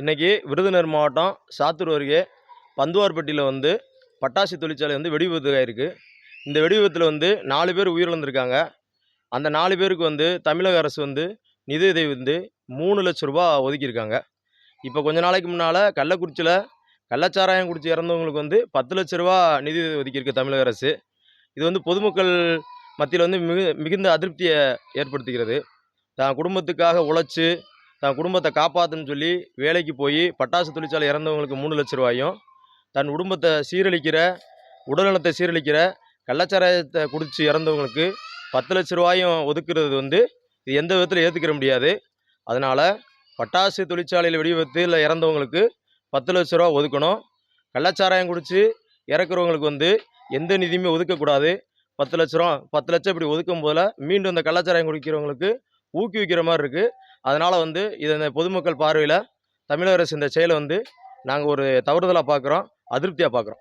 இன்றைக்கி விருதுநகர் மாவட்டம் சாத்தூர் அருகே பந்துவார்பட்டியில் பட்டாசு தொழிற்சாலை வெடி விபத்து ஆகிருக்கு. இந்த வெடி விபத்தில் 4 பேர் உயிரிழந்திருக்காங்க. அந்த 4 பேருக்கு தமிழக அரசு நிதியுதவி 3 லட்சம் ரூபா ஒதுக்கியிருக்காங்க. இப்போ கொஞ்ச நாளைக்கு முன்னால் கள்ளக்குறிச்சியில் கள்ளச்சாராயம் குடிச்சு இறந்தவங்களுக்கு 10 லட்ச ரூபா நிதியுதவி ஒதுக்கியிருக்கு தமிழக அரசு. இது பொதுமக்கள் மத்தியில் மிகுந்த அதிருப்தியை ஏற்படுத்துகிறது. தான் குடும்பத்துக்காக உழைச்சி தன் குடும்பத்தை காப்பாற்றுன்னு சொல்லி வேலைக்கு போய் பட்டாசு தொழிற்சாலை இறந்தவங்களுக்கு 3 லட்ச ரூபாயும், தன் குடும்பத்தை சீரழிக்கிற உடல்நலத்தை சீரழிக்கிற கள்ளச்சாராயத்தை குடித்து இறந்தவங்களுக்கு 10 லட்ச ரூபாயும் ஒதுக்குறது இது எந்த விதத்தில் ஏற்றுக்கிற முடியாது. அதனால் பட்டாசு தொழிற்சாலையில் வெடி விபத்தில் இறந்தவங்களுக்கு 10 லட்ச ரூபா ஒதுக்கணும். கள்ளச்சாராயம் குடித்து இறக்குறவங்களுக்கு எந்த நிதியுமே ஒதுக்கக்கூடாது. 10 லட்சம் இப்படி ஒதுக்கும் போல மீண்டும் இந்த கள்ளச்சாராயம் குடிக்கிறவங்களுக்கு ஊக்குவிக்கிற மாதிரி இருக்குது. அதனால் இதை பொதுமக்கள் பார்வையில் தமிழக அரசு இந்த செயலை நாங்கள் ஒரு தவறுதலாக பார்க்குறோம், அதிருப்தியாக பார்க்குறோம்.